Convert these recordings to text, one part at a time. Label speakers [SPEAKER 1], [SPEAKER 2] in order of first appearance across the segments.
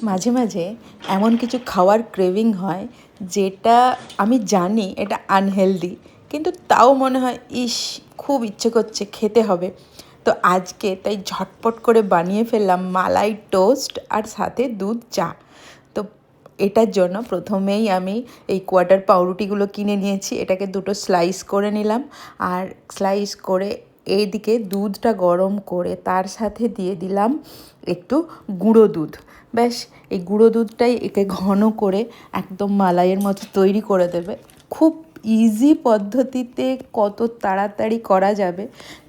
[SPEAKER 1] মাঝে মাঝে এমন কিছু খাওয়ার ক্রেভিং হয় যেটা আমি জানি এটা আনহেলদি, কিন্তু তাও মনে হয় ইস, খুব ইচ্ছে করছে, খেতে হবে। তো আজকে তাই ঝটপট করে বানিয়ে ফেললাম মালাই টোস্ট আর সাথে দুধ চা। তো এটার জন্য প্রথমেই আমি এই কোয়ার্টার পাউরুটিগুলো কিনে নিয়েছি, এটাকে দুটো স্লাইস করে নিলাম। আর স্লাইস করে এইদিকে দুধটা গরম করে তার সাথে দিয়ে দিলাম একটু গুঁড়ো দুধ। ব্যাস, এই গুঁড়ো দুধটাই একে ঘন করে একদম মালাইয়ের মতো তৈরি করে দেবে। খুব ইজি পদ্ধতিতে কত তাড়াতাড়ি করা যাবে,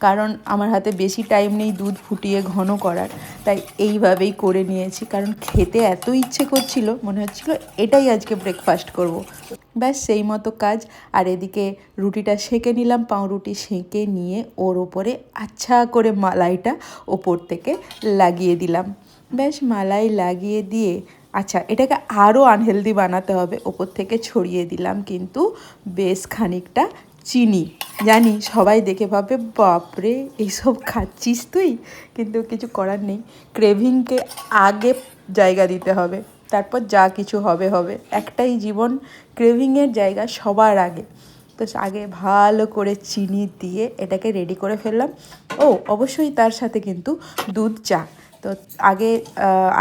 [SPEAKER 1] কারণ আমার হাতে বেশি টাইম নেই দুধ ফুটিয়ে ঘন করার, তাই এইভাবেই করে নিয়েছি। কারণ খেতে এত ইচ্ছে করছিল, মনে হচ্ছিল এটাই আজকে ব্রেকফাস্ট করব। ব্যাস সেই মতো কাজ। আর এদিকে রুটিটা সেঁকে নিলাম, পাউরুটি সেঁকে নিয়ে ওর ওপরে আচ্ছা করে মালাইটা ওপর থেকে লাগিয়ে দিলাম। ব্যাস, মালাই লাগিয়ে দিয়ে আচ্ছা এটাকে আরও আনহেলদি বানাতে হবে, ওপর থেকে ছড়িয়ে দিলাম কিন্তু বেশ খানিকটা চিনি। জানি সবাই দেখে ভাবে বাপরে এইসব খাচ্ছিস তুই, কিন্তু কিছু করার নেই, ক্রেভিংকে আগে জায়গা দিতে হবে, তারপর যা কিছু হবে হবে। একটাই জীবন, ক্রেভিংয়ের জায়গা সবার আগে। তো আগে ভালো করে চিনি দিয়ে এটাকে রেডি করে ফেললাম। ও অবশ্যই তার সাথে কিন্তু দুধ চা। তো আগে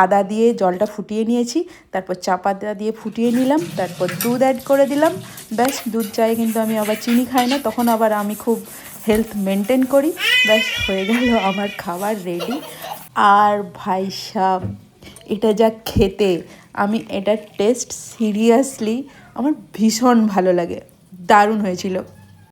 [SPEAKER 1] আদা দিয়ে জলটা ফুটিয়ে নিয়েছি, তারপর চা পাতা দিয়ে ফুটিয়ে নিলাম, তারপর দুধ অ্যাড করে দিলাম। ব্যাস, দুধ চায়ে কিন্তু আমি আবার চিনি খাই না, তখন আবার আমি খুব হেলথ মেনটেন করি। ব্যাস, হয়ে গেল আমার খাবার রেডি। আর ভাই সাব, এটা যা খেতে, আমি এটার টেস্ট সিরিয়াসলি আমার ভীষণ ভালো লাগে, দারুণ হয়েছিল।